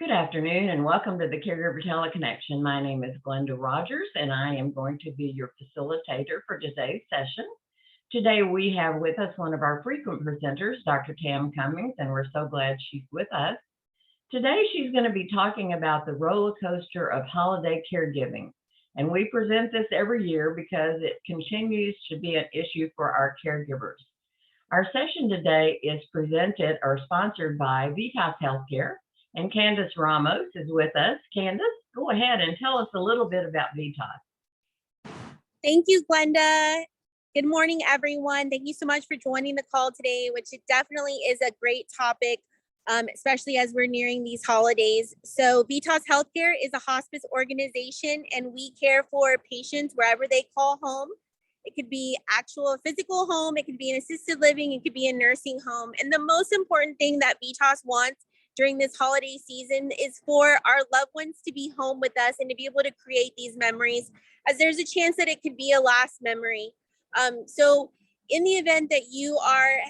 Good afternoon and welcome to the Caregiver Teleconnection. My name is Glenda Rogers and I am going to be your facilitator for today's session. Today we have with us one of our frequent presenters, Dr. Tam Cummings, and we're so glad she's with us. Today she's going to be talking about the roller coaster of holiday caregiving. And we present this every year because it continues to be an issue for our caregivers. Our session today is presented or sponsored by Vitas Healthcare. And Candace Ramos is with us. Candace, go ahead and tell us a little bit about Vitas. Thank you, Glenda. Good morning, everyone. Thank you so much for joining the call today, which it definitely is a great topic, especially as we're nearing these holidays. So Vitas Healthcare is a hospice organization, and we care for patients wherever they call home. It could be actual physical home, it could be an assisted living, it could be a nursing home. And the most important thing that Vitas wants during this holiday season is for our loved ones to be home with us and to be able to create these memories, as there's a chance that it could be a last memory. So in the event that you are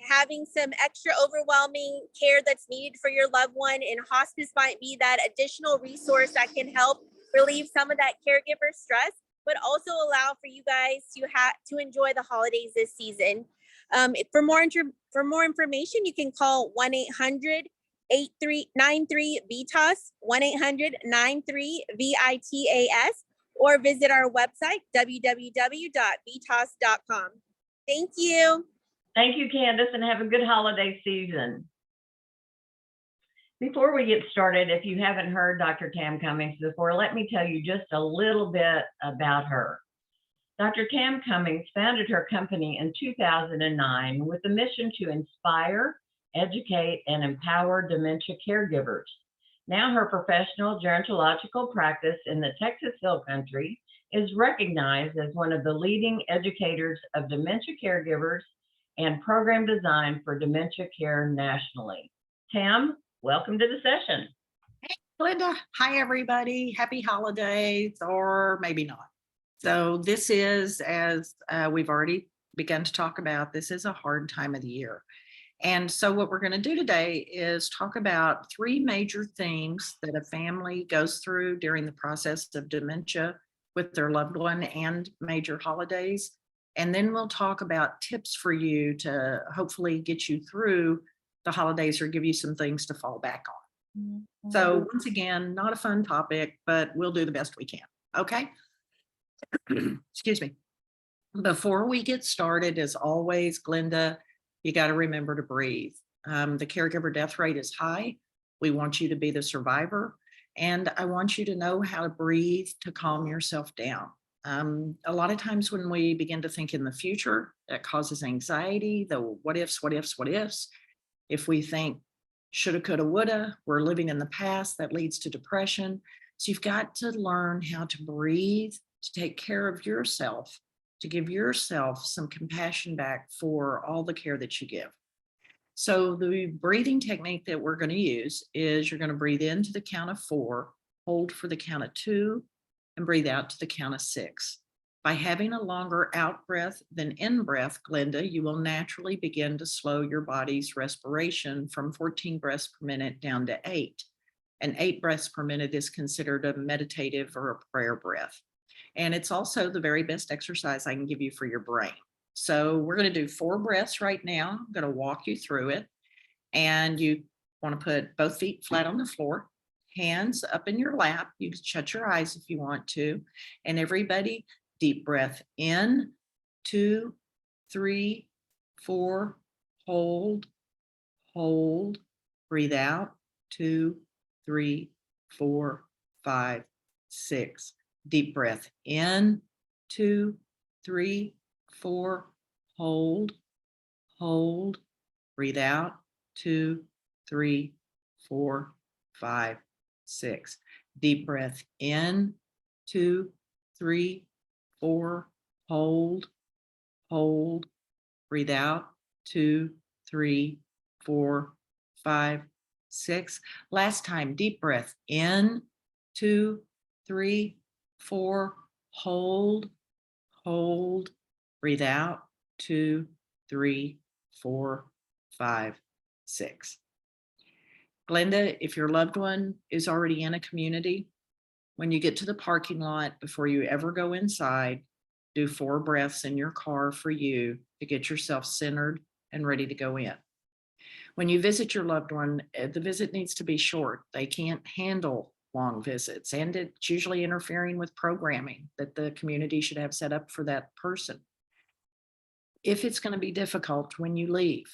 having some extra overwhelming care that's needed for your loved one, and hospice might be that additional resource that can help relieve some of that caregiver stress, but also allow for you guys to enjoy the holidays this season. For more information, you can call 1-800-9393-VITAS, 1-800-93-VITAS, or visit our website, www.vitas.com. Thank you. Thank you, Candace, and have a good holiday season. Before we get started, if you haven't heard Dr. Tam Cummings before, let me tell you just a little bit about her. Dr. Tam Cummings founded her company in 2009 with the mission to inspire, educate, and empower dementia caregivers. Now her professional gerontological practice in the Texas Hill Country is recognized as one of the leading educators of dementia caregivers and program design for dementia care nationally. Tam, welcome to the session. Hey, Linda. Hi, everybody. Happy holidays, or maybe not. So this is, as we've already begun to talk about, this is a hard time of the year. And so what we're going to do today is talk about three major themes that a family goes through during the process of dementia with their loved one and major holidays. And then we'll talk about tips for you to hopefully get you through the holidays or give you some things to fall back on. Mm-hmm. So once again, not a fun topic, but we'll do the best we can. Okay. Excuse me. Before we get started, as always, Glenda, you got to remember to breathe. The caregiver death rate is high. We want you to be the survivor. And I want you to know how to breathe to calm yourself down. A lot of times when we begin to think in the future, that causes anxiety, the what ifs. If we think shoulda, coulda, woulda, we're living in the past, that leads to depression. So you've got to learn how to breathe, to take care of yourself, to give yourself some compassion back for all the care that you give. So the breathing technique that we're going to use is you're going to breathe in to the count of 4, hold for the count of 2, and breathe out to the count of 6. By having a longer out breath than in breath, Glenda, you will naturally begin to slow your body's respiration from 14 breaths per minute down to 8. And 8 breaths per minute is considered a meditative or a prayer breath. And it's also the very best exercise I can give you for your brain. So we're going to do 4 breaths right now. I'm going to walk you through it. And you want to put both feet flat on the floor, hands up in your lap. You can shut your eyes if you want to. And everybody, deep breath in, 2, 3, 4, hold, breathe out, 2, 3, 4, 5, 6. Deep breath in, 2, 3, 4, hold, breathe out, 2, 3, 4, 5, 6. Deep breath in, 2, 3, 4, hold, breathe out, 2, 3, 4, 5, 6. Last time, deep breath in, 2, 3, 4, hold, breathe out, 2, 3, 4, 5, 6. Glenda, if your loved one is already in a community, when you get to the parking lot, before you ever go inside, do 4 breaths in your car for you to get yourself centered and ready to go in. When you visit your loved one, the visit needs to be short. They can't handle long visits, and it's usually interfering with programming that the community should have set up for that person. If it's going to be difficult when you leave,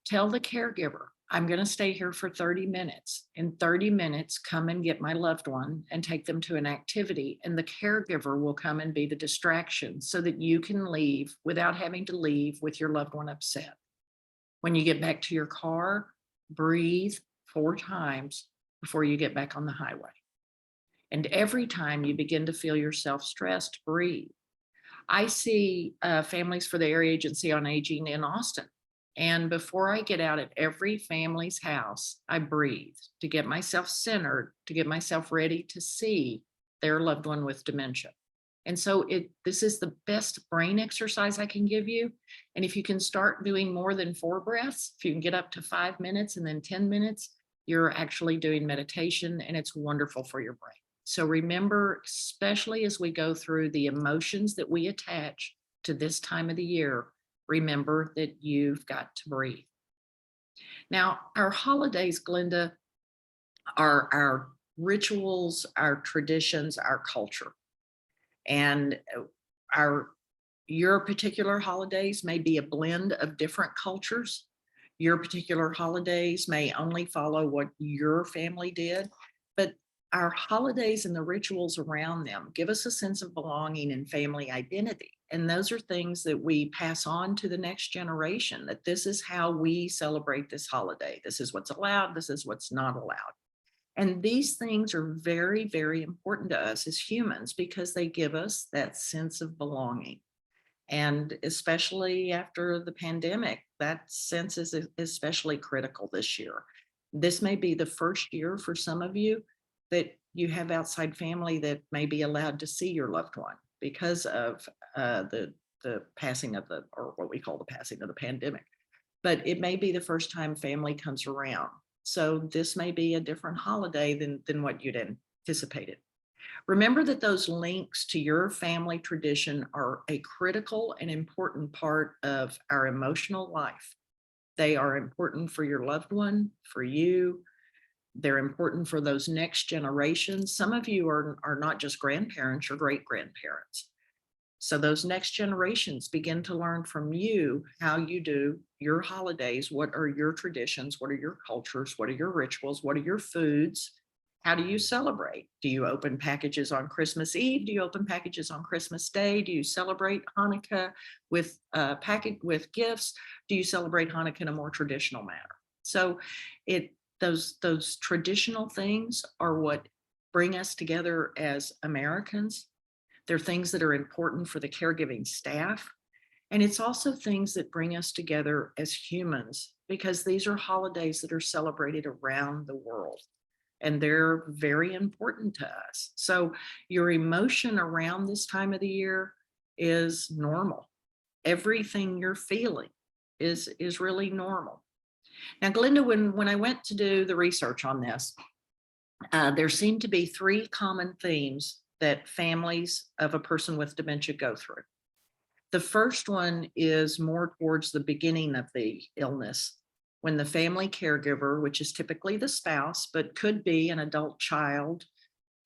tell the caregiver, I'm going to stay here for 30 minutes. In 30 minutes, come and get my loved one and take them to an activity. And the caregiver will come and be the distraction so that you can leave without having to leave with your loved one upset. When you get back to your car, breathe 4 times before you get back on the highway. And every time you begin to feel yourself stressed, breathe. I see Families for the Area Agency on Aging in Austin. And before I get out at every family's house, I breathe to get myself centered, to get myself ready to see their loved one with dementia. And so this is the best brain exercise I can give you. And if you can start doing more than 4 breaths, if you can get up to 5 minutes and then 10 minutes, you're actually doing meditation, and it's wonderful for your brain. So remember, especially as we go through the emotions that we attach to this time of the year, remember that you've got to breathe. Now, our holidays, Glenda, are our rituals, our traditions, our culture. And your particular holidays may be a blend of different cultures. Your particular holidays may only follow what your family did, but our holidays and the rituals around them give us a sense of belonging and family identity. And those are things that we pass on to the next generation, that this is how we celebrate this holiday. This is what's allowed. This is what's not allowed. And these things are very, very important to us as humans because they give us that sense of belonging. And especially after the pandemic, that sense is especially critical this year. This may be the first year for some of you that you have outside family that may be allowed to see your loved one because of the passing of or what we call the passing of the pandemic. But it may be the first time family comes around. So this may be a different holiday than what you'd anticipated. Remember that those links to your family tradition are a critical and important part of our emotional life. They are important for your loved one, for you. They're important for those next generations. Some of you are not just grandparents, you're great grandparents. So those next generations begin to learn from you how you do your holidays. What are your traditions? What are your cultures? What are your rituals? What are your foods? How do you celebrate? Do you open packages on Christmas Eve? Do you open packages on Christmas Day? Do you celebrate Hanukkah with gifts? Do you celebrate Hanukkah in a more traditional manner? So those traditional things are what bring us together as Americans. They're things that are important for the caregiving staff. And it's also things that bring us together as humans because these are holidays that are celebrated around the world. And they're very important to us. So your emotion around this time of the year is normal. Everything you're feeling is really normal. Now, Glenda, when I went to do the research on this, there seemed to be 3 common themes that families of a person with dementia go through. The first one is more towards the beginning of the illness, when the family caregiver, which is typically the spouse, but could be an adult child.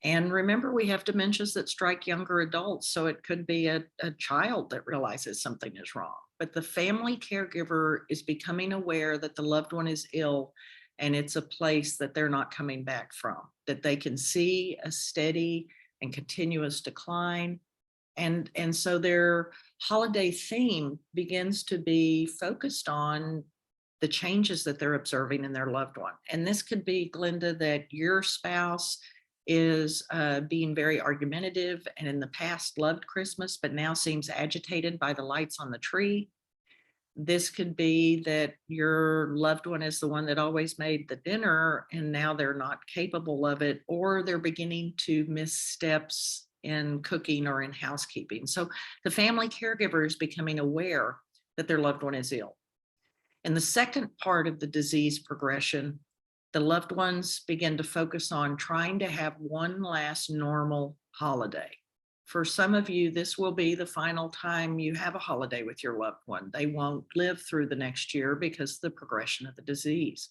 And remember, we have dementias that strike younger adults, so it could be a child that realizes something is wrong. But the family caregiver is becoming aware that the loved one is ill and it's a place that they're not coming back from, that they can see a steady and continuous decline. And so their holiday theme begins to be focused on the changes that they're observing in their loved one. And this could be, Glenda, that your spouse is being very argumentative and in the past loved Christmas, but now seems agitated by the lights on the tree. This could be that your loved one is the one that always made the dinner and now they're not capable of it, or they're beginning to miss steps in cooking or in housekeeping. So the family caregiver is becoming aware that their loved one is ill. And the second part of the disease progression The loved ones begin to focus on trying to have one last normal holiday. For some of you, this will be the final time you have a holiday with your loved one. They won't live through the next year because of the progression of the disease.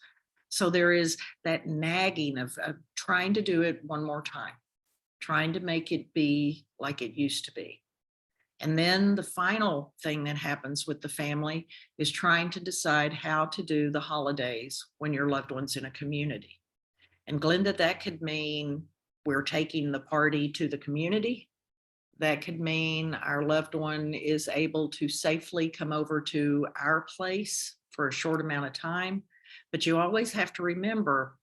So there is that nagging of trying to do it one more time, trying to make it be like it used to be. And then the final thing that happens with the family is trying to decide how to do the holidays when your loved one's in a community. And Glenda, that could mean we're taking the party to the community. That could mean our loved one is able to safely come over to our place for a short amount of time. But you always have to remember,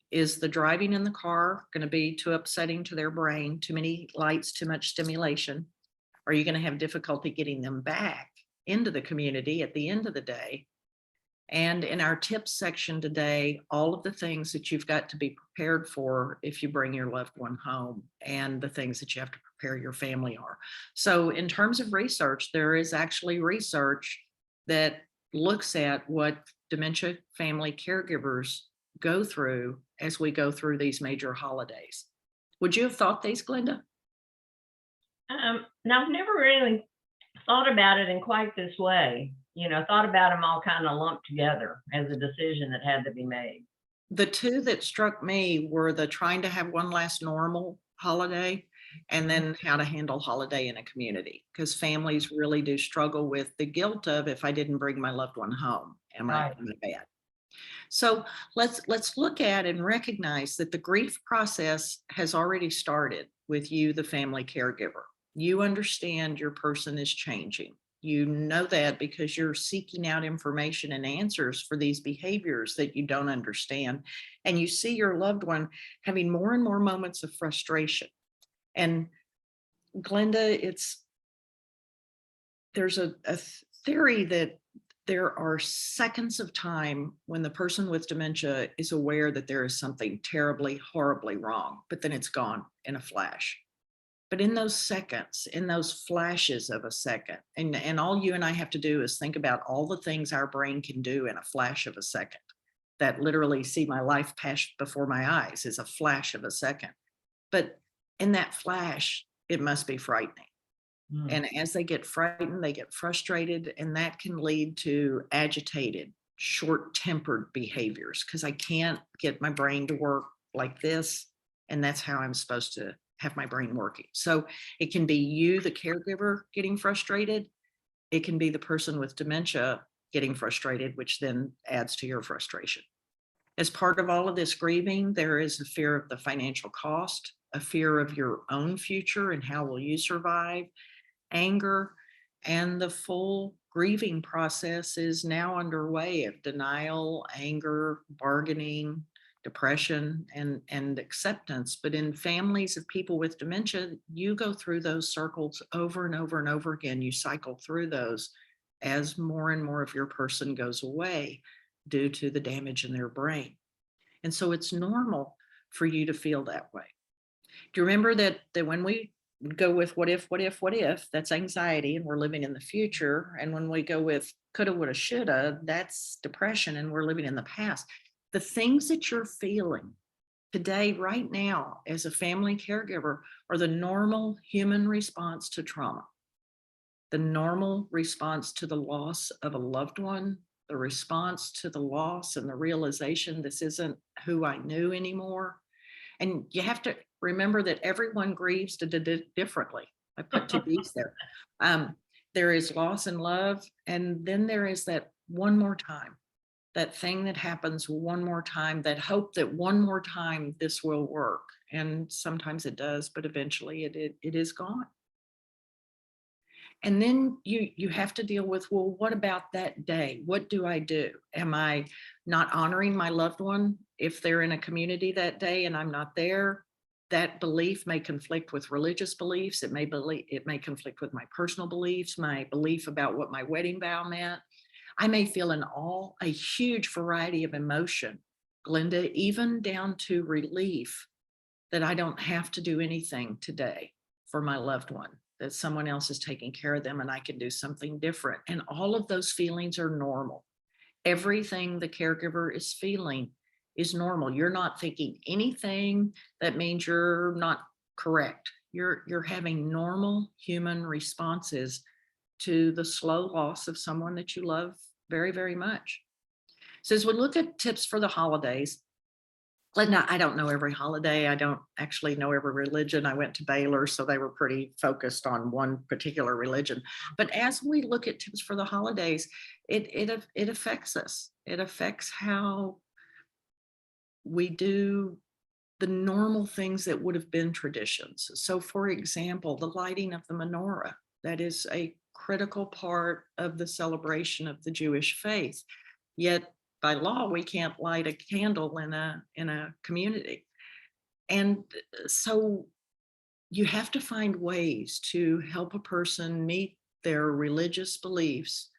is the driving in the car going to be too upsetting to their brain? Too many lights, too much stimulation? Are you going to have difficulty getting them back into the community at the end of the day? And in our tips section today, all of the things that you've got to be prepared for if you bring your loved one home, and the things that you have to prepare your family are. So in terms of research, there is actually research that looks at what dementia family caregivers go through as we go through these major holidays. Would you have thought these, Glenda? Now, I've never really thought about it in quite this way. Thought about them all kind of lumped together as a decision that had to be made. The two that struck me were the trying to have one last normal holiday, and then how to handle holiday in a community, because families really do struggle with the guilt of, if I didn't bring my loved one home, am I bad? So let's look at and recognize that the grief process has already started with you, the family caregiver. You understand your person is changing. You know that because you're seeking out information and answers for these behaviors that you don't understand. And you see your loved one having more and more moments of frustration. And Glenda, there's a theory that there are seconds of time when the person with dementia is aware that there is something terribly, horribly wrong, but then it's gone in a flash. But in those seconds, in those flashes of a second, and all you and I have to do is think about all the things our brain can do in a flash of a second. That literally see my life pass before my eyes is a flash of a second. But in that flash, it must be frightening. And as they get frightened, they get frustrated, and that can lead to agitated, short-tempered behaviors, because I can't get my brain to work like this, and that's how I'm supposed to have my brain working. So it can be you, the caregiver, getting frustrated. It can be the person with dementia getting frustrated, which then adds to your frustration. As part of all of this grieving, there is a fear of the financial cost, a fear of your own future and how will you survive, anger, and the full grieving process is now underway of denial, anger, bargaining, depression, and acceptance. But in families of people with dementia, you go through those circles over and over and over again. You cycle through those as more and more of your person goes away due to the damage in their brain. And so it's normal for you to feel that way. Do you remember that when we go with what if, that's anxiety and we're living in the future. And when we go with coulda, woulda, shoulda, that's depression and we're living in the past. The things that you're feeling today, right now, as a family caregiver, are the normal human response to trauma, the normal response to the loss of a loved one, the response to the loss and the realization this isn't who I knew anymore. And you have to remember that everyone grieves differently. I put two D's there. There is loss and love. And then there is that one more time, that thing that happens one more time, that hope that one more time this will work. And sometimes it does, but eventually it is gone. And then you have to deal with, well, what about that day? What do I do? Am I not honoring my loved one if they're in a community that day and I'm not there? That belief may conflict with religious beliefs. It may conflict with my personal beliefs, my belief about what my wedding vow meant. I may feel a huge variety of emotion, Glenda, even down to relief that I don't have to do anything today for my loved one, that someone else is taking care of them and I can do something different. And all of those feelings are normal. Everything the caregiver is feeling is normal. You're not thinking anything that means you're not correct. You're having normal human responses to the slow loss of someone that you love very, very much. So as we look at tips for the holidays, Glenda, I don't know every holiday. I don't actually know every religion. I went to Baylor, so they were pretty focused on one particular religion. But as we look at tips for the holidays, it affects us. It affects how we do the normal things that would have been traditions. So, for example, the lighting of the menorah, that is a critical part of the celebration of the Jewish faith. Yet by law, we can't light a candle in a community. And so you have to find ways to help a person meet their religious beliefs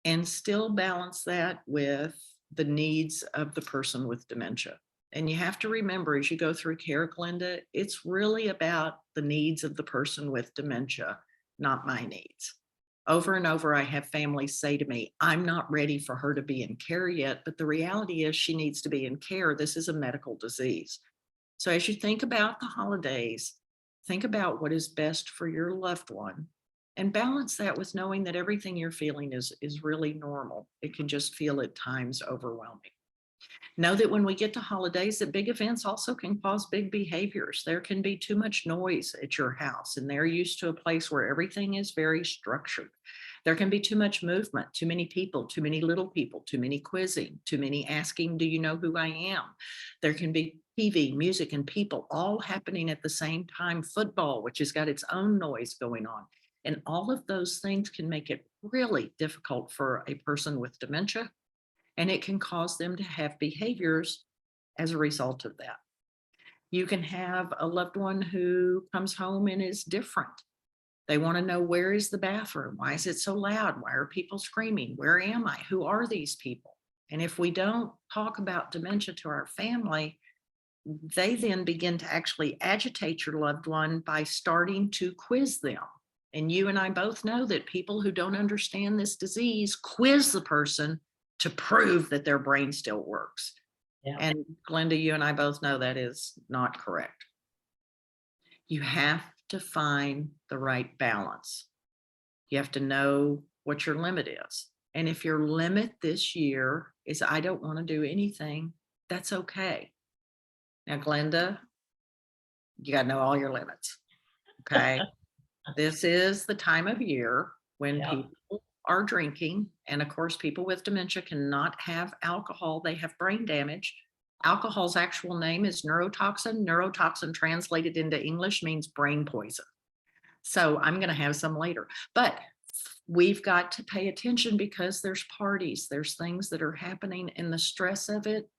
and still balance that with the needs of the person with dementia. And you have to remember as you go through care, Glenda, it's really about the needs of the person with dementia, not my needs. Over and over, I have families say to me, I'm not ready for her to be in care yet, but the reality is she needs to be in care. This is a medical disease. So as you think about the holidays, think about what is best for your loved one and balance that with knowing that everything you're feeling is really normal. It can just feel at times overwhelming. Know that when we get to holidays, that big events also can cause big behaviors. There can be too much noise at your house, and they're used to a place where everything is very structured. There can be too much movement, too many people, too many little people, too many quizzing, too many asking, do you know who I am? There can be TV, music, and people all happening at the same time. Football, which has got its own noise going on. And all of those things can make it really difficult for a person with dementia, and it can cause them to have behaviors as a result of that. You can have a loved one who comes home and is different. They want to know, where is the bathroom? Why is it so loud? Why are people screaming? Where am I? Who are these people? And if we don't talk about dementia to our family, they then begin to actually agitate your loved one by starting to quiz them. And you and I both know that people who don't understand this disease quiz the person to prove that their brain still works. Yeah. And Glenda, you and I both know that is not correct. You have to find the right balance. You have to know what your limit is. And if your limit this year is, I don't want to do anything, that's okay. Now, Glenda, you got to know all your limits. Okay. This is the time of year when Yeah. people are drinking. And of course, people with dementia cannot have alcohol. They have brain damage. Alcohol's actual name is neurotoxin. Neurotoxin translated into English means brain poison. So I'm going to have some later. But we've got to pay attention because there's parties, there's things that are happening, and the stress of it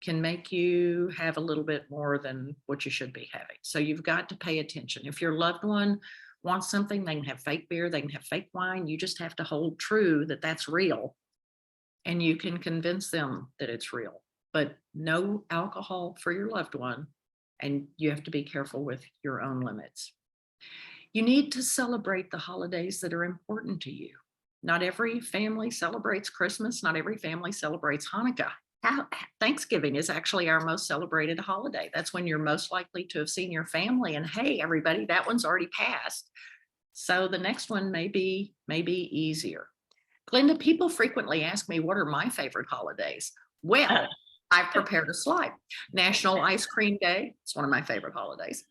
can make you have a little bit more than what you should be having. So you've got to pay attention. If your loved one wants something, they can have fake beer, they can have fake wine. You just have to hold true that that's real, and you can convince them that it's real. But no alcohol for your loved one, and you have to be careful with your own limits. You need to celebrate the holidays that are important to you. Not every family celebrates Christmas. Not every family celebrates Hanukkah. Thanksgiving is actually our most celebrated holiday. That's when you're most likely to have seen your family. And hey, everybody, that one's already passed. So the next one may be easier. Glenda, people frequently ask me, what are my favorite holidays? Well, I've prepared a slide. National Ice Cream Day. It's one of my favorite holidays.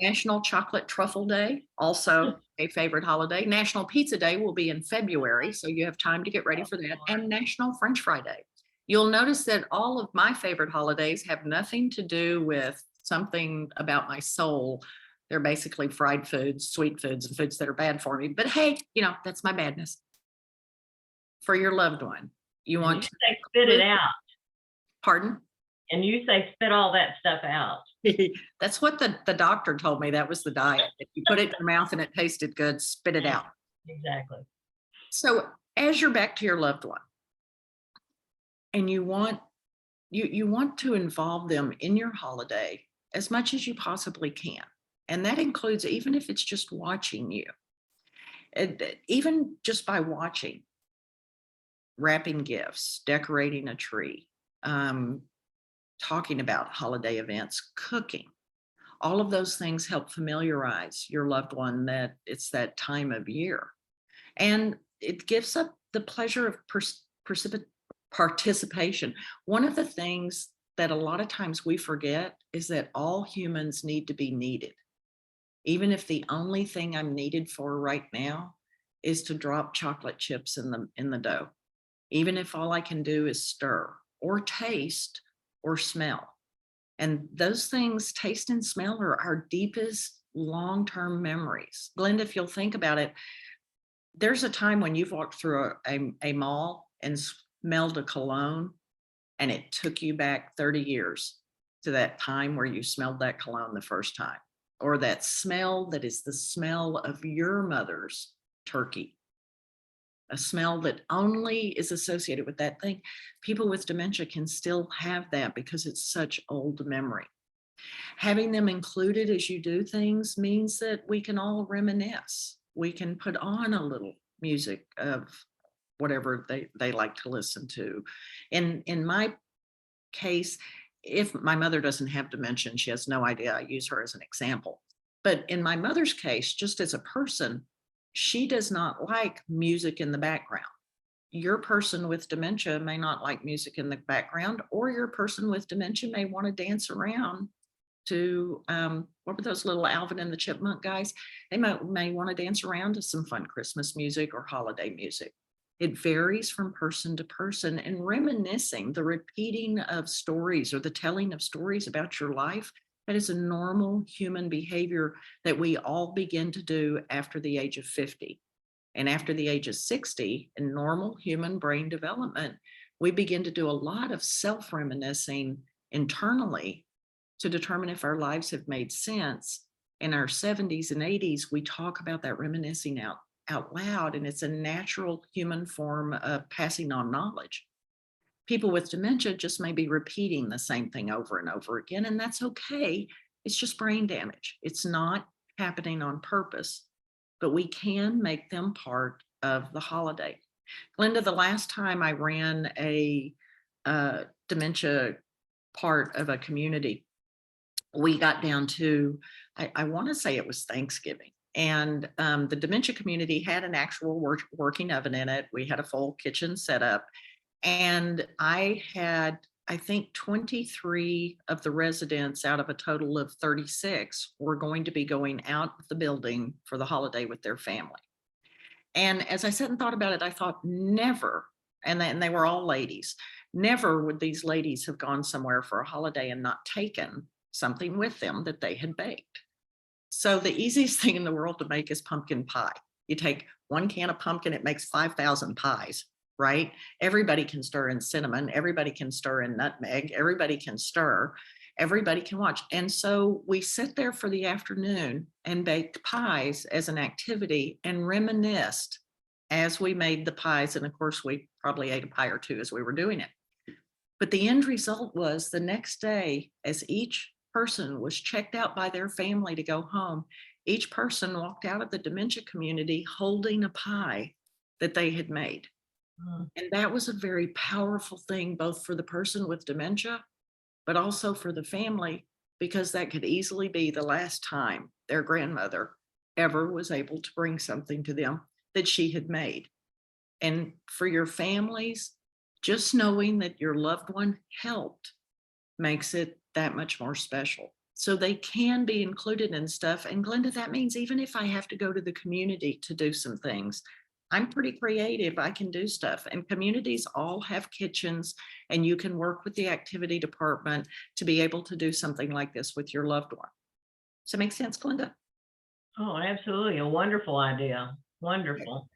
National Chocolate Truffle Day, also a favorite holiday. National Pizza Day will be in February, so you have time to get ready for that. And National French Fry Day. You'll notice that all of my favorite holidays have nothing to do with something about my soul. They're basically fried foods, sweet foods, and foods that are bad for me. But hey, that's my badness. For your loved one, you And want you to say spit it out. Pardon? And you say spit all that stuff out. That's what the doctor told me. That was the diet. If you put it in your mouth and it tasted good, spit it out. Exactly. So as you're back to your loved one, and you want to involve them in your holiday as much as you possibly can. And that includes even if it's just watching you. Even just by watching, wrapping gifts, decorating a tree, talking about holiday events, cooking. All of those things help familiarize your loved one that it's that time of year. And it gives up the pleasure of participation. One of the things that a lot of times we forget is that all humans need to be needed. Even if the only thing I'm needed for right now is to drop chocolate chips in the dough, even if all I can do is stir or taste or smell. And those things, taste and smell, are our deepest long-term memories. Glenda, if you'll think about it, there's a time when you've walked through a mall and smelled a cologne, and it took you back 30 years to that time where you smelled that cologne the first time, or that smell that is the smell of your mother's turkey, a smell that only is associated with that thing. People with dementia can still have that because it's such old memory. Having them included as you do things means that we can all reminisce. We can put on a little music of whatever they like to listen to. In my case, if my mother doesn't have dementia, she has no idea, I use her as an example. But in my mother's case, just as a person, she does not like music in the background. Your person with dementia may not like music in the background, or your person with dementia may want to dance around to what were those little Alvin and the Chipmunk guys? They may want to dance around to some fun Christmas music or holiday music. It varies from person to person, and reminiscing, the repeating of stories or the telling of stories about your life, that is a normal human behavior that we all begin to do after the age of 50. And after the age of 60, in normal human brain development, we begin to do a lot of self-reminiscing internally to determine if our lives have made sense. In our 70s and 80s, we talk about that reminiscing out loud, and it's a natural human form of passing on knowledge. People with dementia just may be repeating the same thing over and over again, and that's okay. It's just brain damage. It's not happening on purpose, but we can make them part of the holiday. Glenda, the last time I ran a dementia part of a community, we got down to, I want to say it was Thanksgiving. And the dementia community had an actual working oven in it. We had a full kitchen set up. And I had, I think, 23 of the residents out of a total of 36 were going to be going out of the building for the holiday with their family. And as I sat and thought about it, I thought never, and they were all ladies, never would these ladies have gone somewhere for a holiday and not taken something with them that they had baked. So the easiest thing in the world to make is pumpkin pie. You take 1 can of pumpkin, it makes 5,000 pies, right? Everybody can stir in cinnamon, everybody can stir in nutmeg, everybody can stir, everybody can watch. And so we sit there for the afternoon and baked pies as an activity and reminisced as we made the pies. And of course, we probably ate a pie or two as we were doing it. But the end result was the next day, as each person was checked out by their family to go home, each person walked out of the dementia community holding a pie that they had made. And that was a very powerful thing, both for the person with dementia, but also for the family, because that could easily be the last time their grandmother ever was able to bring something to them that she had made. And for your families, just knowing that your loved one helped makes it that much more special. So they can be included in stuff. And Glenda, that means even if I have to go to the community to do some things, I'm pretty creative. I can do stuff. And communities all have kitchens, and you can work with the activity department to be able to do something like this with your loved one. Does that make sense, Glenda? Oh, absolutely. A wonderful idea. Wonderful.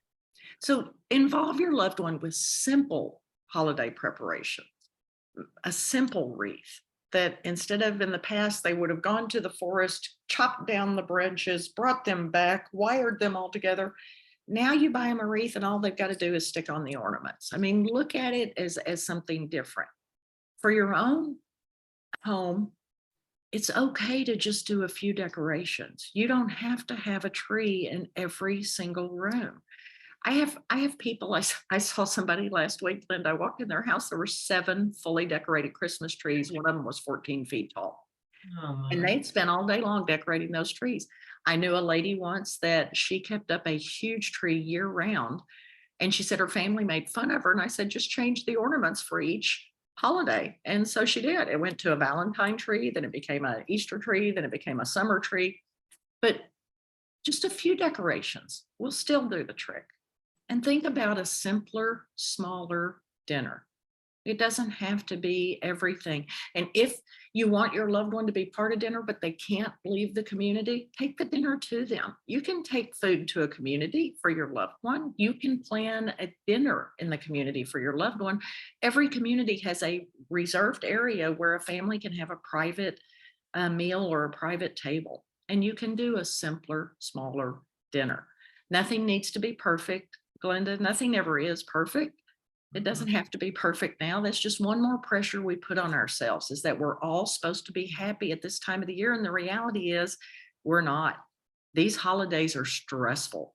So involve your loved one with simple holiday preparation, a simple wreath that instead of in the past, they would have gone to the forest, chopped down the branches, brought them back, wired them all together. Now you buy them a wreath and all they've got to do is stick on the ornaments. I mean, look at it as something different. For your own home, it's okay to just do a few decorations. You don't have to have a tree in every single room. I have people, I saw somebody last week, Linda, I walked in their house, there were 7 fully decorated Christmas trees. One of them was 14 feet tall. Oh, And my. they'd spent all day long decorating those trees. I knew a lady once that she kept up a huge tree year round. And she said her family made fun of her. And I said, just change the ornaments for each holiday. And so she did. It went to a Valentine tree, then it became an Easter tree, then it became a summer tree. But just a few decorations will still do the trick. And think about a simpler, smaller dinner. It doesn't have to be everything. And if you want your loved one to be part of dinner, but they can't leave the community, take the dinner to them. You can take food to a community for your loved one. You can plan a dinner in the community for your loved one. Every community has a reserved area where a family can have a private meal or a private table. And you can do a simpler, smaller dinner. Nothing needs to be perfect, Glenda. Nothing ever is perfect. It doesn't have to be perfect now. That's just one more pressure we put on ourselves, is that we're all supposed to be happy at this time of the year. And the reality is we're not. These holidays are stressful.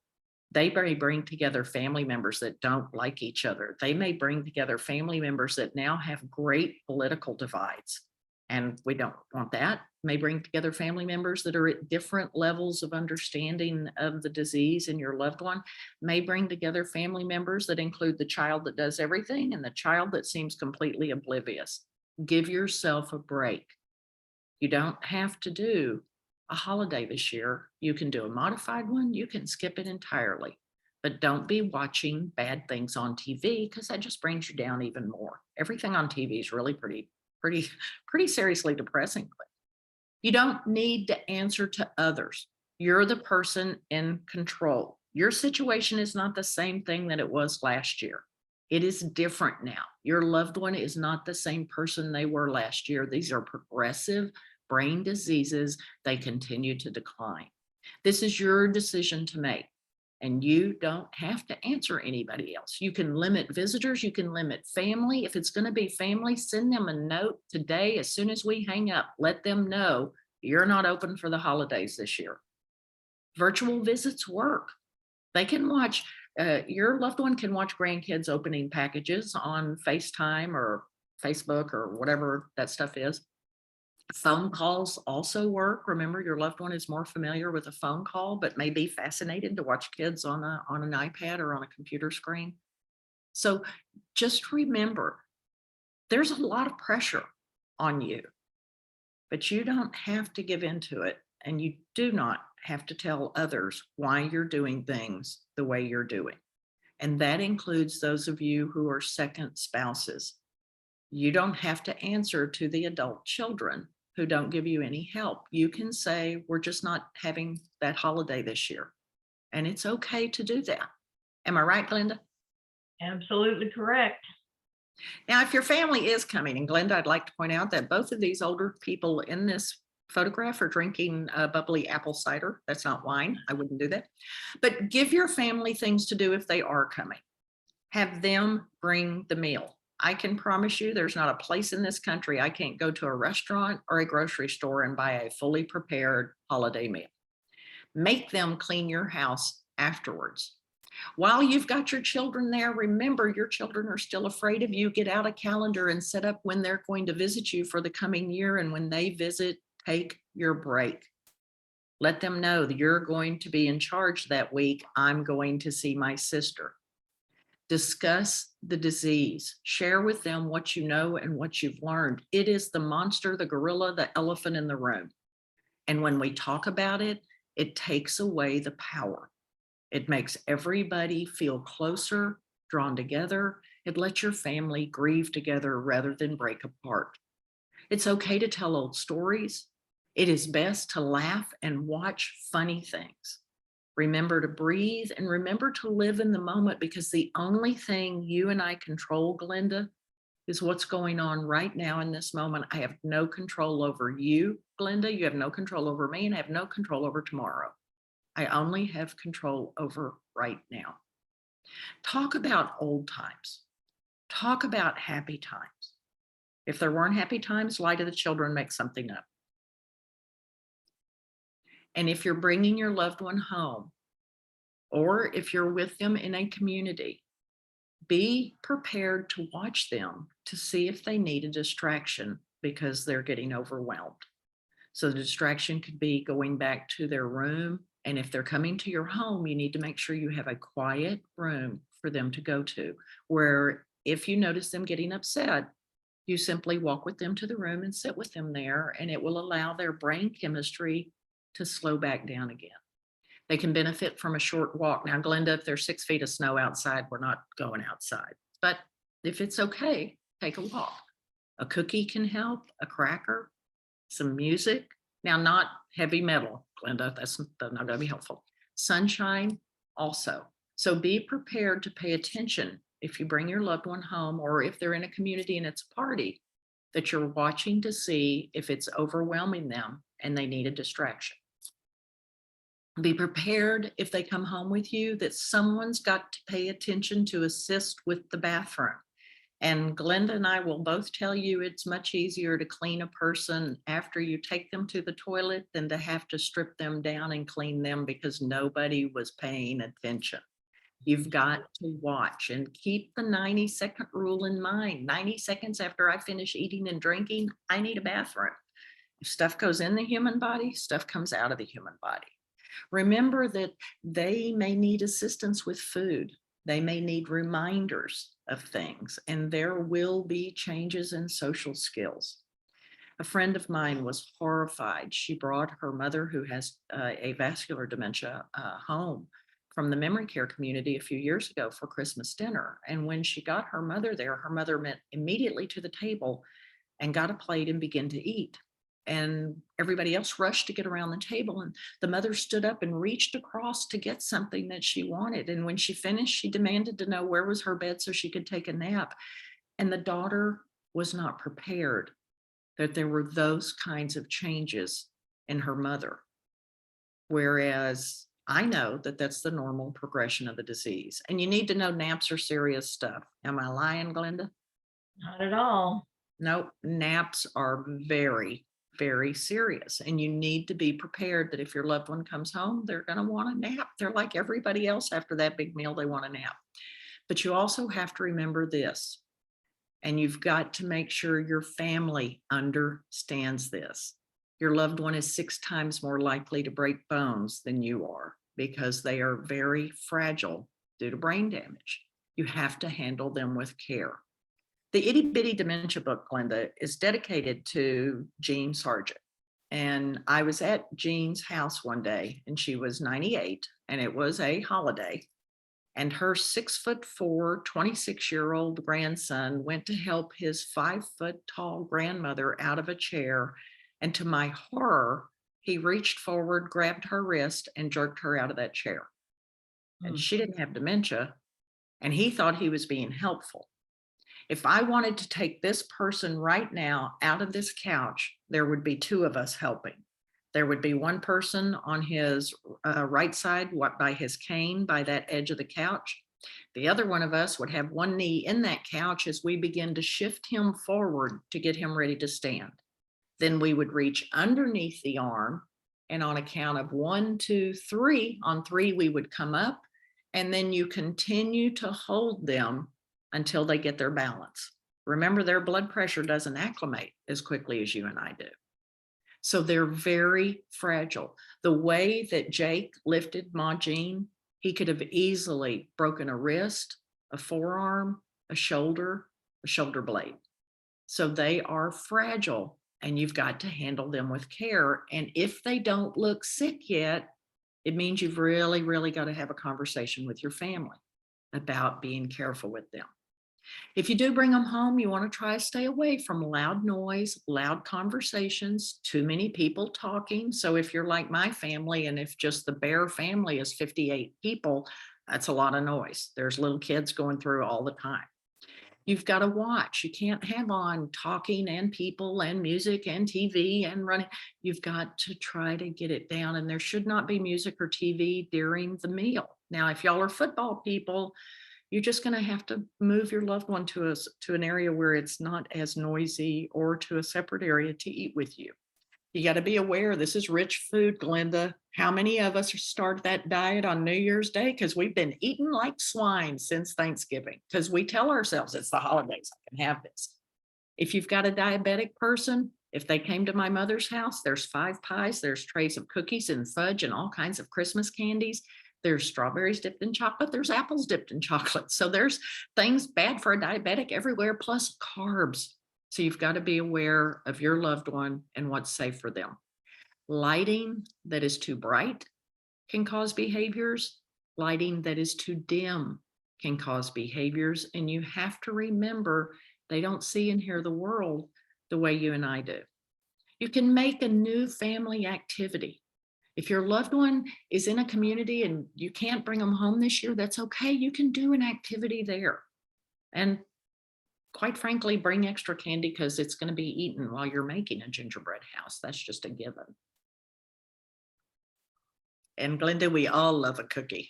They may bring together family members that don't like each other. They may bring together family members that now have great political divides. And we don't want that. May bring together family members that are at different levels of understanding of the disease in your loved one. May bring together family members that include the child that does everything and the child that seems completely oblivious. Give yourself a break. You don't have to do a holiday this year. You can do a modified one. You can skip it entirely. But don't be watching bad things on TV, because that just brings you down even more. Everything on TV is really pretty seriously depressing. You don't need to answer to others. You're the person in control. Your situation is not the same thing that it was last year. It is different now. Your loved one is not the same person they were last year. These are progressive brain diseases. They continue to decline. This is your decision to make. And you don't have to answer anybody else. You can limit visitors. You can limit family. If it's going to be family, send them a note today. As soon as we hang up, let them know you're not open for the holidays this year. Virtual visits work. They can watch, your loved one can watch grandkids opening packages on FaceTime or Facebook or whatever that stuff is. Phone calls also work. Remember, your loved one is more familiar with a phone call, but may be fascinated to watch kids on an iPad or on a computer screen. So just remember, there's a lot of pressure on you, but you don't have to give into it. And you do not have to tell others why you're doing things the way you're doing. And that includes those of you who are second spouses. You don't have to answer to the adult children who don't give you any help. You can say, we're just not having that holiday this year. And it's okay to do that. Am I right, Glenda? Absolutely correct. Now, if your family is coming, and Glenda, I'd like to point out that both of these older people in this photograph are drinking bubbly apple cider. That's not wine. I wouldn't do that. But give your family things to do if they are coming. Have them bring the meal. I can promise you there's not a place in this country I can't go to a restaurant or a grocery store and buy a fully prepared holiday meal. Make them clean your house afterwards. While you've got your children there, remember your children are still afraid of you. Get out a calendar and set up when they're going to visit you for the coming year. And when they visit, take your break. Let them know that you're going to be in charge that week. I'm going to see my sister. Discuss the disease. Share with them what you know and what you've learned. It is the monster, the gorilla, the elephant in the room. And when we talk about it, it takes away the power. It makes everybody feel closer, drawn together. It lets your family grieve together rather than break apart. It's okay to tell old stories. It is best to laugh and watch funny things. Remember to breathe and remember to live in the moment, because the only thing you and I control, Glenda, is what's going on right now in this moment. I have no control over you, Glenda. You have no control over me, and I have no control over tomorrow. I only have control over right now. Talk about old times. Talk about happy times. If there weren't happy times, lie to the children, make something up. And if you're bringing your loved one home, or if you're with them in a community, be prepared to watch them to see if they need a distraction because they're getting overwhelmed. So the distraction could be going back to their room. And if they're coming to your home, you need to make sure you have a quiet room for them to go to, where if you notice them getting upset, you simply walk with them to the room and sit with them there, and it will allow their brain chemistry to slow back down again. They can benefit from a short walk. Now, Glenda, if there's 6 feet of snow outside, we're not going outside. But if it's okay, take a walk. A cookie can help, a cracker, some music. Now, not heavy metal, Glenda, that's not going to be helpful. Sunshine also. So be prepared to pay attention if you bring your loved one home, or if they're in a community and it's a party, that you're watching to see if it's overwhelming them and they need a distraction. Be prepared if they come home with you that someone's got to pay attention to assist with the bathroom. And Glenda and I will both tell you it's much easier to clean a person after you take them to the toilet than to have to strip them down and clean them because nobody was paying attention. You've got to watch and keep the 90-second rule in mind. 90 seconds after I finish eating and drinking, I need a bathroom. If stuff goes in the human body, stuff comes out of the human body. Remember that they may need assistance with food. They may need reminders of things, and there will be changes in social skills. A friend of mine was horrified. She brought her mother, who has avascular dementia, home from the memory care community a few years ago for Christmas dinner. And when she got her mother there, her mother went immediately to the table and got a plate and began to eat. And everybody else rushed to get around the table. And the mother stood up and reached across to get something that she wanted. And when she finished, she demanded to know where was her bed so she could take a nap. And the daughter was not prepared that there were those kinds of changes in her mother. Whereas I know that that's the normal progression of the disease. And you need to know naps are serious stuff. Am I lying, Glenda? Not at all. No, naps are very, very serious. And you need to be prepared that if your loved one comes home, they're going to want a nap. They're like everybody else after that big meal, they want a nap. But you also have to remember this, and you've got to make sure your family understands this. Your loved one is 6 times more likely to break bones than you are because they are very fragile due to brain damage. You have to handle them with care. The Itty Bitty Dementia book, Glenda, is dedicated to Jean Sargent. And I was at Jean's house one day, and she was 98, and it was a holiday. And her 6'4", 26-year-old grandson went to help his 5-foot-tall grandmother out of a chair. And to my horror, he reached forward, grabbed her wrist, and jerked her out of that chair. And she didn't have dementia, and he thought he was being helpful. If I wanted to take this person right now out of this couch, there would be 2 of us helping. There would be one person on his right side, by his cane, by that edge of the couch. The other one of us would have one knee in that couch as we begin to shift him forward to get him ready to stand. Then we would reach underneath the arm, and on a count of 1, 2, 3, on 3, we would come up, and then you continue to hold them until they get their balance. Remember, their blood pressure doesn't acclimate as quickly as you and I do. So they're very fragile. The way that Jake lifted Ma Jean, he could have easily broken a wrist, a forearm, a shoulder blade. So they are fragile, and you've got to handle them with care. And if they don't look sick yet, it means you've really, really got to have a conversation with your family about being careful with them. If you do bring them home, you want to try to stay away from loud noise, loud conversations, too many people talking. So if you're like my family, and if just the bare family is 58 people, that's a lot of noise. There's little kids going through all the time. You've got to watch. You can't have on talking and people and music and TV and running. You've got to try to get it down. And there should not be music or TV during the meal. Now, if y'all are football people, you're just going to have to move your loved one to an area where it's not as noisy, or to a separate area to eat with you. You got to be aware this is rich food, Glenda. How many of us start that diet on New Year's Day? Because we've been eating like swine since Thanksgiving because we tell ourselves it's the holidays. I can have this. If you've got a diabetic person, if they came to my mother's house, there's 5 pies, there's trays of cookies and fudge and all kinds of Christmas candies. There's strawberries dipped in chocolate. There's apples dipped in chocolate. So there's things bad for a diabetic everywhere, plus carbs. So you've got to be aware of your loved one and what's safe for them. Lighting that is too bright can cause behaviors. Lighting that is too dim can cause behaviors. And you have to remember they don't see and hear the world the way you and I do. You can make a new family activity. If your loved one is in a community and you can't bring them home this year, that's okay. You can do an activity there. And quite frankly, bring extra candy because it's going to be eaten while you're making a gingerbread house. That's just a given. And Glenda, we all love a cookie.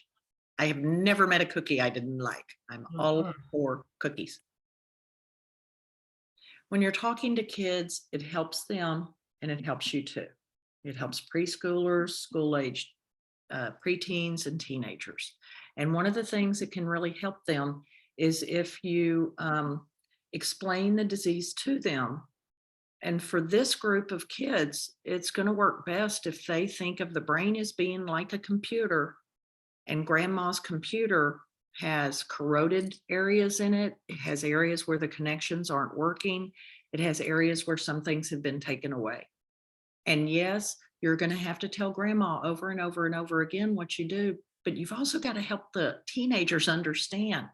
I have never met a cookie I didn't like. I'm all for cookies. When you're talking to kids, it helps them and it helps you too. It helps preschoolers, school-aged preteens, and teenagers. And one of the things that can really help them is if you explain the disease to them. And for this group of kids, it's going to work best if they think of the brain as being like a computer, and grandma's computer has corroded areas in it. It has areas where the connections aren't working. It has areas where some things have been taken away. And yes, you're going to have to tell grandma over and over and over again what you do, but you've also got to help the teenagers understand.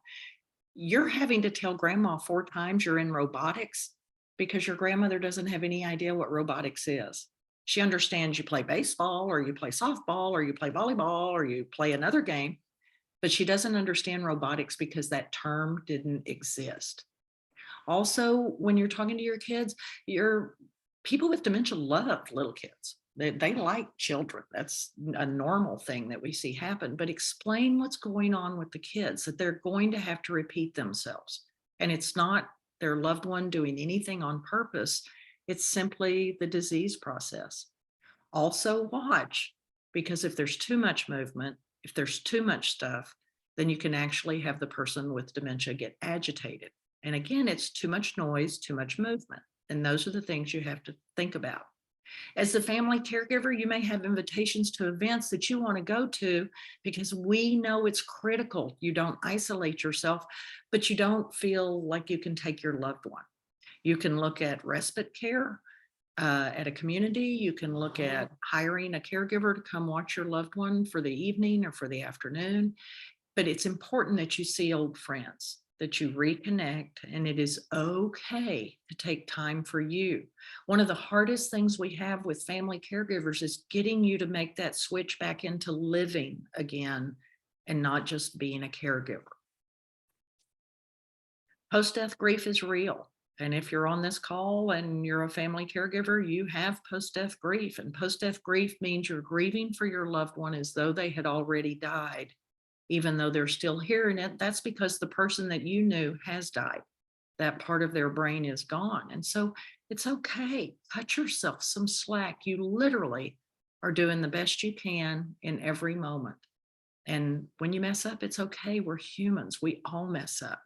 You're having to tell grandma 4 times you're in robotics because your grandmother doesn't have any idea what robotics is. She understands you play baseball or you play softball or you play volleyball or you play another game, but she doesn't understand robotics because that term didn't exist. Also, when you're talking to your kids, people with dementia love little kids. They like children. That's a normal thing that we see happen, but explain what's going on with the kids, that they're going to have to repeat themselves. And it's not their loved one doing anything on purpose. It's simply the disease process. Also watch, because if there's too much movement, if there's too much stuff, then you can actually have the person with dementia get agitated. And again, it's too much noise, too much movement. And those are the things you have to think about. As the family caregiver, you may have invitations to events that you want to go to because we know it's critical. You don't isolate yourself, but you don't feel like you can take your loved one. You can look at respite care at a community. You can look at hiring a caregiver to come watch your loved one for the evening or for the afternoon. But it's important that you see old friends, that you reconnect, and it is okay to take time for you. One of the hardest things we have with family caregivers is getting you to make that switch back into living again and not just being a caregiver. Post-death grief is real. And if you're on this call and you're a family caregiver, you have post-death grief. And post-death grief means you're grieving for your loved one as though they had already died, even though they're still here. And that's because the person that you knew has died. That part of their brain is gone. And so it's okay. Cut yourself some slack. You literally are doing the best you can in every moment. And when you mess up, it's okay. We're humans. We all mess up.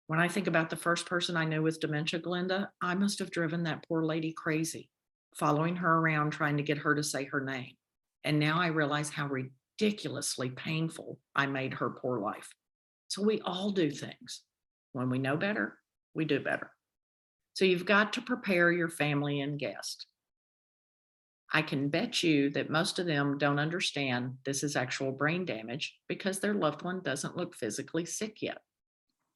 When I think about the first person I knew with dementia, Glenda, I must have driven that poor lady crazy, following her around, trying to get her to say her name. And now I realize how ridiculously painful I made her poor life. So we all do things. When we know better, we do better. So you've got to prepare your family and guests. I can bet you that most of them don't understand this is actual brain damage because their loved one doesn't look physically sick yet.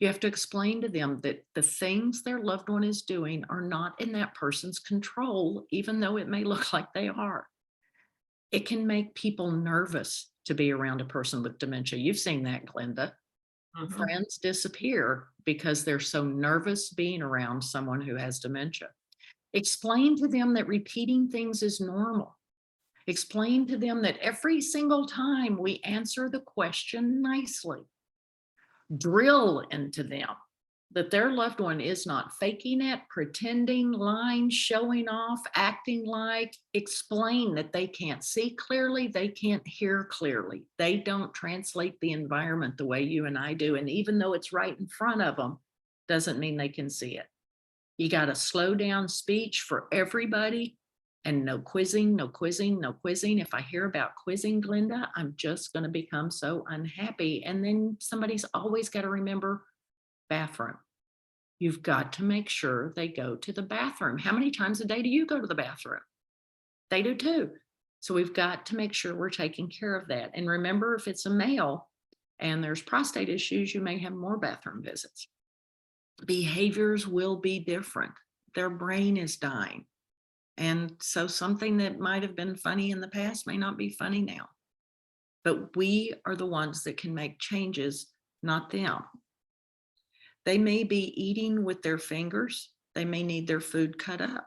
You have to explain to them that the things their loved one is doing are not in that person's control, even though it may look like they are. It can make people nervous to be around a person with dementia. You've seen that, Glenda. Friends disappear because they're so nervous being around someone who has dementia. Explain to them that repeating things is normal. Explain to them that every single time we answer the question nicely. Drill into them that their loved one is not faking it, pretending, lying, showing off, acting like, explain that they can't see clearly, they can't hear clearly. They don't translate the environment the way you and I do. And even though it's right in front of them, doesn't mean they can see it. You got to slow down speech for everybody, and no quizzing, no quizzing, no quizzing. If I hear about quizzing, Glenda, I'm just going to become so unhappy. And then somebody's always got to remember bathroom. You've got to make sure they go to the bathroom. How many times a day do you go to the bathroom? They do too. So we've got to make sure we're taking care of that. And remember, if it's a male and there's prostate issues, you may have more bathroom visits. Behaviors will be different. Their brain is dying. And so something that might have been funny in the past may not be funny now. But we are the ones that can make changes, not them. They may be eating with their fingers. They may need their food cut up.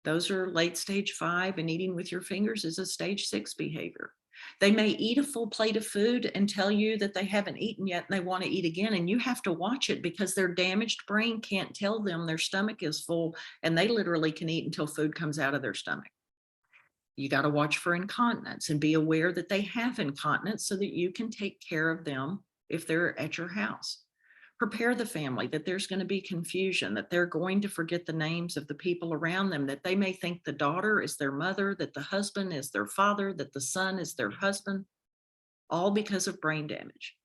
Those are late stage 5, and eating with your fingers is a stage 6 behavior. They may eat a full plate of food and tell you that they haven't eaten yet and they want to eat again. And you have to watch it because their damaged brain can't tell them their stomach is full, and they literally can eat until food comes out of their stomach. You got to watch for incontinence and be aware that they have incontinence so that you can take care of them if they're at your house. Prepare the family that there's going to be confusion, that they're going to forget the names of the people around them, that they may think the daughter is their mother, that the husband is their father, that the son is their husband, all because of brain damage.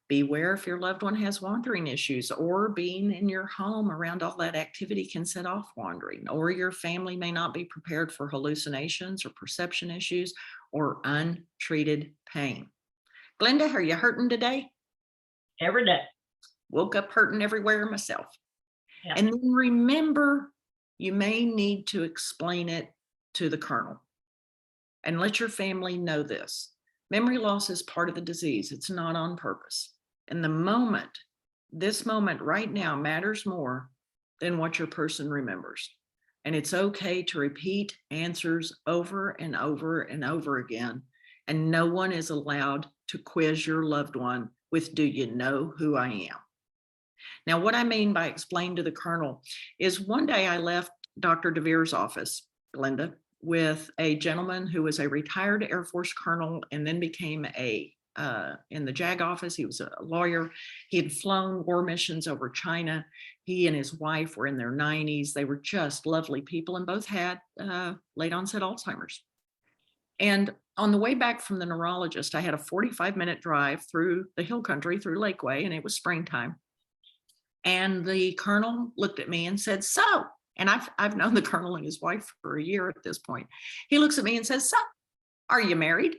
Beware if your loved one has wandering issues, or being in your home around all that activity can set off wandering, or your family may not be prepared for hallucinations or perception issues or untreated pain. Glenda, are you hurting today? Every day. Woke up hurting everywhere myself. Yeah. And then remember, you may need to explain it to the colonel and let your family know this. Memory loss is part of the disease. It's not on purpose. And this moment right now matters more than what your person remembers. And it's okay to repeat answers over and over and over again. And no one is allowed to quiz your loved one with, do you know who I am? Now, what I mean by explain to the colonel is one day I left Dr. DeVere's office, Glenda, with a gentleman who was a retired Air Force colonel and then became in the JAG office. He was a lawyer. He had flown war missions over China. He and his wife were in their 90s. They were just lovely people and both had late onset Alzheimer's. And on the way back from the neurologist, I had a 45-minute drive through the hill country, through Lakeway, and it was springtime. And the colonel looked at me and said, so, and I've known the colonel and his wife for a year at this point. He looks at me and says, so, are you married?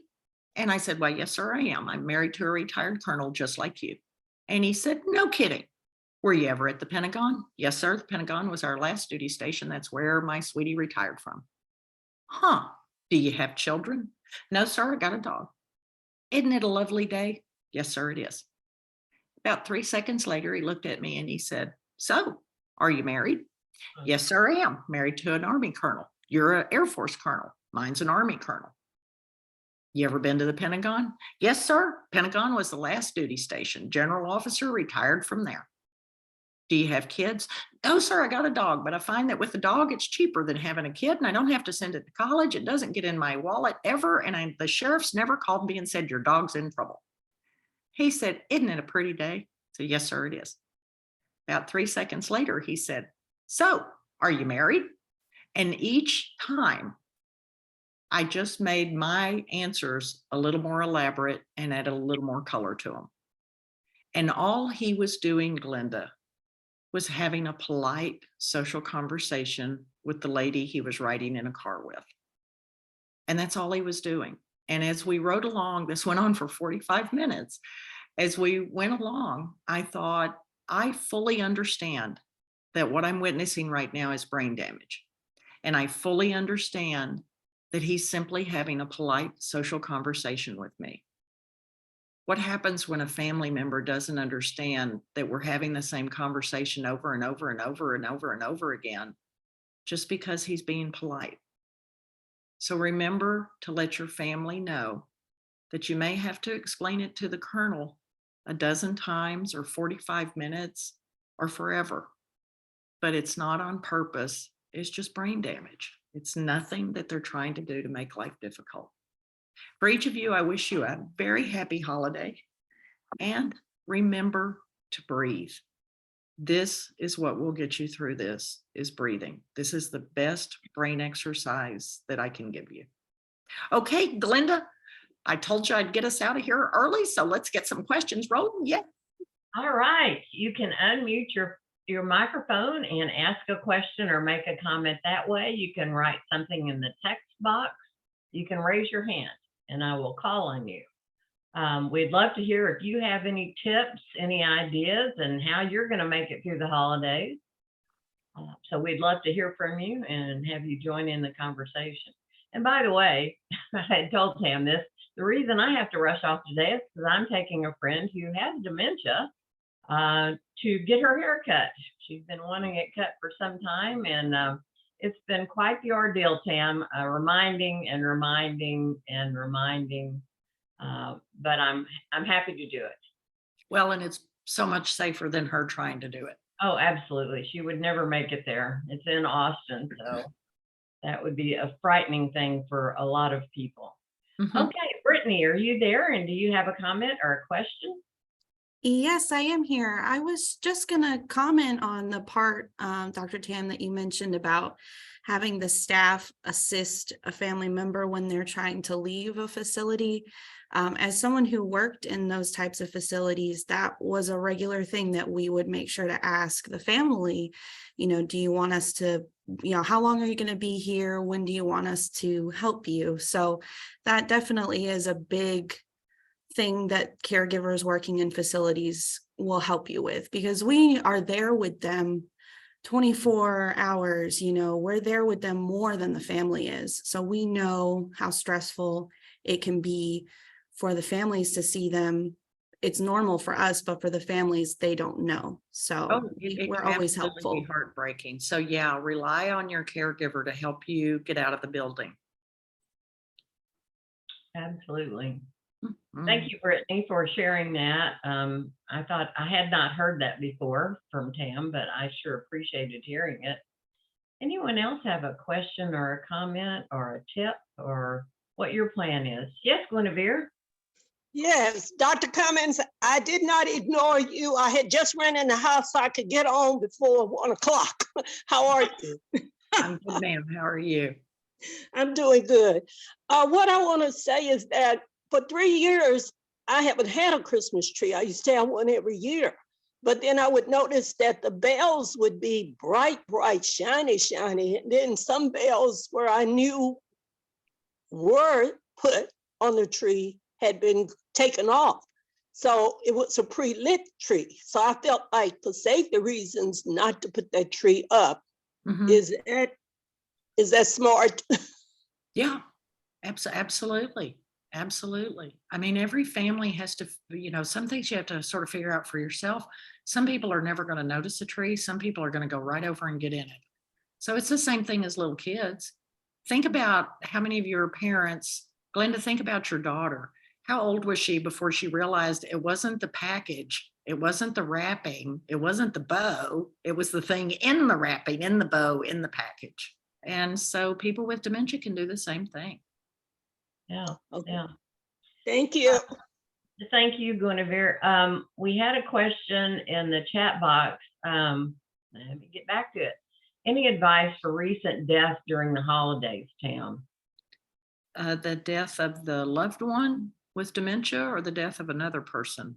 And I said, well, yes, sir, I am. I'm married to a retired colonel just like you. And he said, no kidding. Were you ever at the Pentagon? Yes, sir. The Pentagon was our last duty station. That's where my sweetie retired from. Huh. Do you have children? No, sir, I got a dog. Isn't it a lovely day? Yes, sir, it is. About 3 seconds later, he looked at me and he said, so, are you married? Yes, sir, I am. Married to an Army colonel. You're an Air Force colonel. Mine's an Army colonel. You ever been to the Pentagon? Yes, sir. Pentagon was the last duty station. General officer, retired from there. Do you have kids? No, sir, I got a dog, but I find that with a dog, it's cheaper than having a kid, and I don't have to send it to college. It doesn't get in my wallet ever, and the sheriff's never called me and said, your dog's in trouble. He said, isn't it a pretty day? I said, yes, sir, it is. About 3 seconds later, he said, so, are you married? And each time, I just made my answers a little more elaborate and added a little more color to them. And all he was doing, Glenda, was having a polite social conversation with the lady he was riding in a car with. And that's all he was doing. And as we rode along, this went on for 45 minutes. As we went along, I thought, I fully understand that what I'm witnessing right now is brain damage. And I fully understand that he's simply having a polite social conversation with me. What happens when a family member doesn't understand that we're having the same conversation over and over and over and over and over again, just because he's being polite? So remember to let your family know that you may have to explain it to the colonel a dozen times or 45 minutes, or forever, but it's not on purpose. It's just brain damage. It's nothing that they're trying to do to make life difficult. For each of you, I wish you a very happy holiday, and remember to breathe. This is what will get you through this, is breathing. This is the best brain exercise that I can give you. Okay, Glenda, I told you I'd get us out of here early, so let's get some questions rolling. Yeah. All right, you can unmute your microphone and ask a question or make a comment that way. You can write something in the text box. You can raise your hand and I will call on you. We'd love to hear if you have any tips, any ideas, and how you're going to make it through the holidays. So we'd love to hear from you and have you join in the conversation. And by the way, I had told Tam this, the reason I have to rush off today is because I'm taking a friend who has dementia to get her hair cut. She's been wanting it cut for some time, and it's been quite the ordeal, Tam, reminding and reminding and reminding. But I'm happy to do it. Well, and it's so much safer than her trying to do it. Oh, absolutely. She would never make it there. It's in Austin, so that would be a frightening thing for a lot of people. Okay, Brittany, are you there? And do you have a comment or a question? Yes, I am here. I was just going to comment on the part, Dr. Tam, that you mentioned about having the staff assist a family member when they're trying to leave a facility. As someone who worked in those types of facilities, that was a regular thing that we would make sure to ask the family, do you want us to, how long are you going to be here? When do you want us to help you? So that definitely is a big thing that caregivers working in facilities will help you with, because we are there with them 24 hours, we're there with them more than the family is. So we know how stressful it can be for the families to see them. It's normal for us, but for the families, they don't know. So we're always helpful. Heartbreaking. So yeah, rely on your caregiver to help you get out of the building. Absolutely. Thank you, Brittany, for sharing that. I thought I had not heard that before from Tam, but I sure appreciated hearing it. Anyone else have a question or a comment or a tip or what your plan is? Yes, Guinevere? Yes, Dr. Cummings, I did not ignore you. I had just ran in the house so I could get on before 1 o'clock. How are you? I'm good, ma'am. How are you? I'm doing good. What I want to say is that for 3 years, I haven't had a Christmas tree. I used to have one every year. But then I would notice that the bells would be bright, bright, shiny, shiny. And then some bells where I knew were put on the tree had been taken off. So it was a pre-lit tree. So I felt like for safety reasons not to put that tree up. Is that smart? Yeah, absolutely. Absolutely. I mean, every family has to, some things you have to sort of figure out for yourself. Some people are never going to notice a tree. Some people are going to go right over and get in it. So it's the same thing as little kids. Think about how many of your parents, Glenda, think about your daughter. How old was she before she realized it wasn't the package, it wasn't the wrapping, it wasn't the bow, it was the thing in the wrapping, in the bow, in the package. And so people with dementia can do the same thing. Yeah. Okay. Yeah. Thank you. Thank you, Guinevere. We had a question in the chat box. Let me get back to it. Any advice for recent death during the holidays, Tam? The death of the loved one with dementia or the death of another person?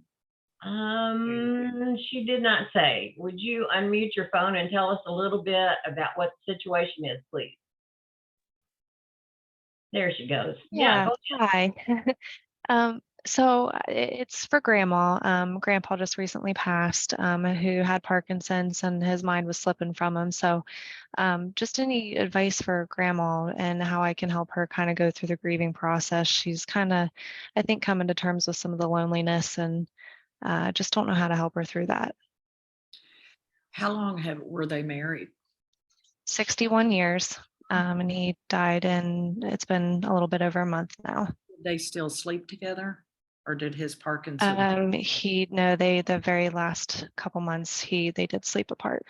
She did not say. Would you unmute your phone and tell us a little bit about what the situation is, please? There she goes. Yeah, Go ahead. hi. So it's for grandma. Grandpa just recently passed, who had Parkinson's and his mind was slipping from him. So just any advice for grandma and how I can help her kind of go through the grieving process. She's kind of, I think, coming to terms with some of the loneliness and just don't know how to help her through that. How long were they married? 61 years. And he died, and it's been a little bit over a month now. They still sleep together? or did his Parkinson's? The very last couple months, they did sleep apart.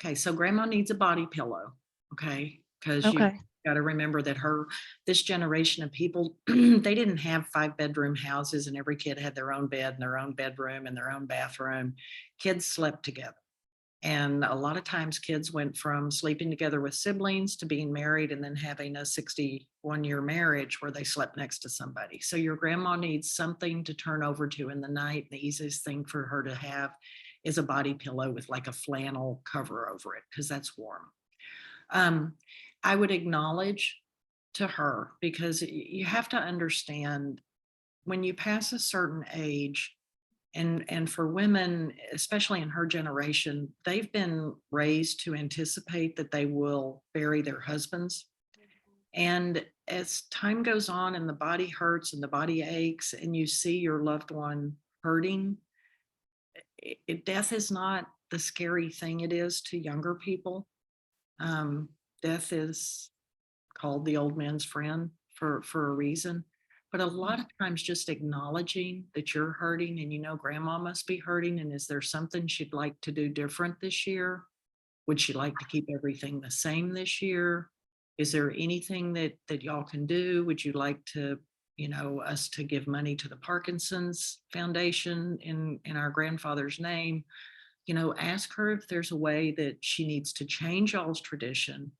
Okay, so grandma needs a body pillow, okay? Because you Okay. got to remember that this generation of people, they didn't have 5-bedroom houses and every kid had their own bed and their own bedroom and their own bathroom. Kids slept together. And a lot of times kids went from sleeping together with siblings to being married and then having a 61-year marriage where they slept next to somebody. So your grandma needs something to turn over to in the night. The easiest thing for her to have is a body pillow with like a flannel cover over it, because that's warm. I would acknowledge to her, because you have to understand when you pass a certain age, and for women, especially in her generation, they've been raised to anticipate that they will bury their husbands. And as time goes on and the body hurts and the body aches and you see your loved one hurting, death is not the scary thing it is to younger people. Death is called the old man's friend for a reason. But a lot of times just acknowledging that you're hurting and grandma must be hurting, and is there something she'd like to do different this year? Would she like to keep everything the same this year? Is there anything that y'all can do? Would you like to, us to give money to the Parkinson's Foundation in our grandfather's name? Ask her if there's a way that she needs to change y'all's tradition,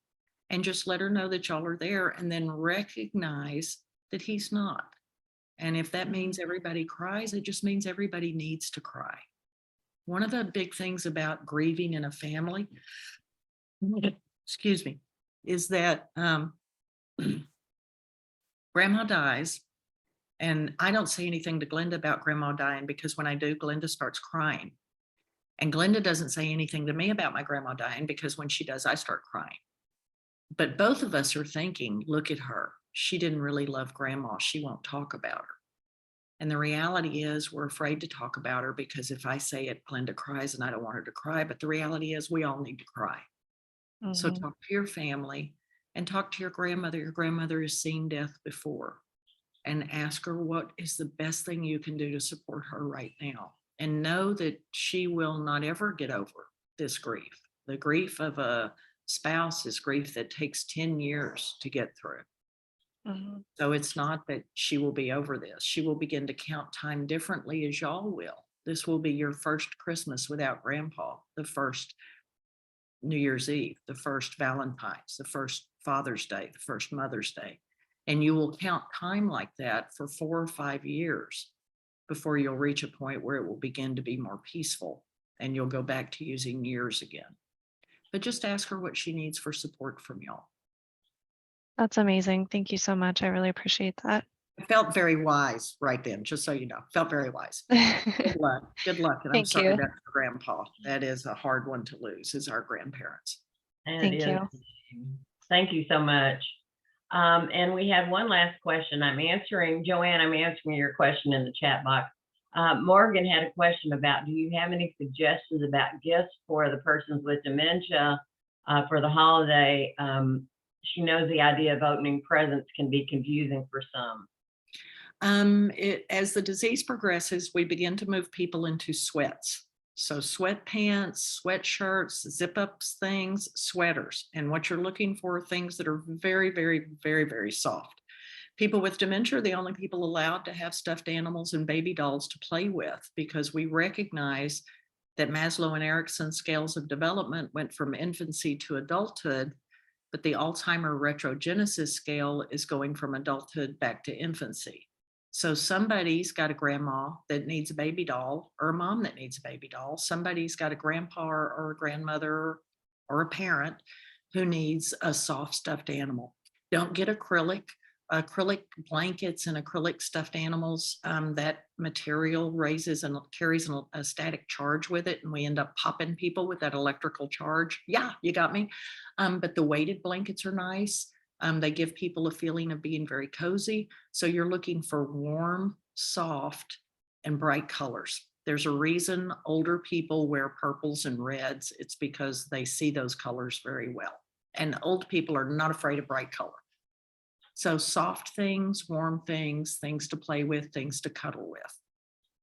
and just let her know that y'all are there, and then recognize that he's not. And if that means everybody cries, it just means everybody needs to cry. One of the big things about grieving in a family, excuse me, is that grandma dies. And I don't say anything to Glenda about grandma dying, because when I do, Glenda starts crying. And Glenda doesn't say anything to me about my grandma dying, because when she does, I start crying. But both of us are thinking, look at her. She didn't really love grandma. She won't talk about her. And the reality is we're afraid to talk about her, because if I say it, Glenda cries and I don't want her to cry. But the reality is we all need to cry. Mm-hmm. So talk to your family and talk to your grandmother. Your grandmother has seen death before, and ask her what is the best thing you can do to support her right now. And know that she will not ever get over this grief. The grief of a spouse is grief that takes 10 years to get through. Mm-hmm. So it's not that she will be over this. She will begin to count time differently, as y'all will. This will be your first Christmas without grandpa, the first New Year's Eve, the first Valentine's, the first Father's Day, the first Mother's Day. And you will count time like that for 4 or 5 years before you'll reach a point where it will begin to be more peaceful and you'll go back to using years again. But just ask her what she needs for support from y'all. That's amazing. Thank you so much. I really appreciate that. I felt very wise right then, just so you know. Felt very wise. Good luck. Good luck. And I'm sorry about your grandpa. That is a hard one to lose, is our grandparents. Thank you. Thank you so much. And we had one last question. Joanne, I'm answering your question in the chat box. Morgan had a question about, do you have any suggestions about gifts for the persons with dementia for the holiday? She knows the idea of opening presents can be confusing for some. As the disease progresses, we begin to move people into sweats. So sweatpants, sweatshirts, zip-ups things, sweaters. And what you're looking for are things that are very, very, very, very soft. People with dementia are the only people allowed to have stuffed animals and baby dolls to play with, because we recognize that Maslow and Erickson scales of development went from infancy to adulthood, but the Alzheimer retrogenesis scale is going from adulthood back to infancy. So somebody's got a grandma that needs a baby doll, or a mom that needs a baby doll. Somebody's got a grandpa or a grandmother or a parent who needs a soft stuffed animal. Don't get acrylic blankets and acrylic stuffed animals. That material raises and carries a static charge with it, and we end up popping people with that electrical charge. Yeah, you got me. But the weighted blankets are nice. They give people a feeling of being very cozy. So you're looking for warm, soft, and bright colors. There's a reason older people wear purples and reds. It's because they see those colors very well. And old people are not afraid of bright color. So soft things, warm things, things to play with, things to cuddle with.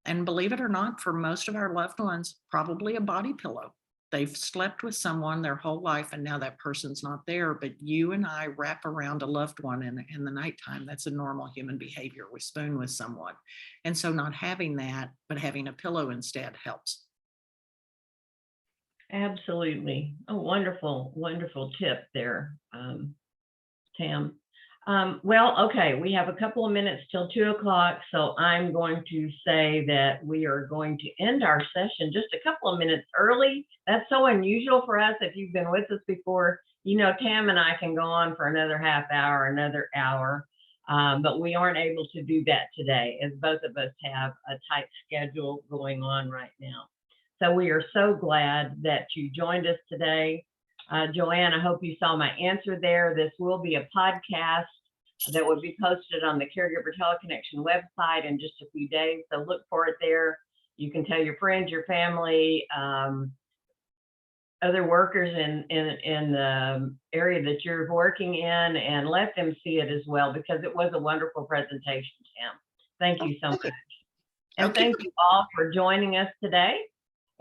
And believe it or not, for most of our loved ones, probably a body pillow. They've slept with someone their whole life and now that person's not there, but you and I wrap around a loved one in the nighttime. That's a normal human behavior. We spoon with someone. And so not having that, but having a pillow instead helps. Absolutely. A wonderful, wonderful tip there, Tam. Well, okay, we have a couple of minutes till 2 o'clock, so I'm going to say that we are going to end our session just a couple of minutes early. That's so unusual for us. If you've been with us before, you know, Tam and I can go on for another half hour, another hour, but we aren't able to do that today as both of us have a tight schedule going on right now. So we are so glad that you joined us today. Joanne, I hope you saw my answer there. This will be a podcast that will be posted on the Caregiver Teleconnection website in just a few days. So look for it there. You can tell your friends, your family, other workers in the area that you're working in, and let them see it as well, because it was a wonderful presentation, Tim. Thank you so much. And thank you all for joining us today.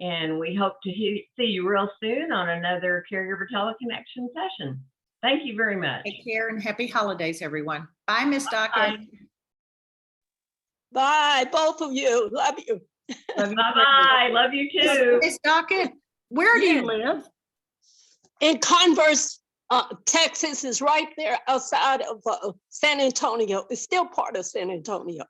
And we hope to see you real soon on another Caregiver Teleconnection session. Thank you very much. Take care and happy holidays, everyone. Bye, Miss Dockett. Bye, both of you. Love you. Bye-bye. Love you too. Miss Dockett, where do you live? In Converse, Texas is right there outside of San Antonio. It's still part of San Antonio.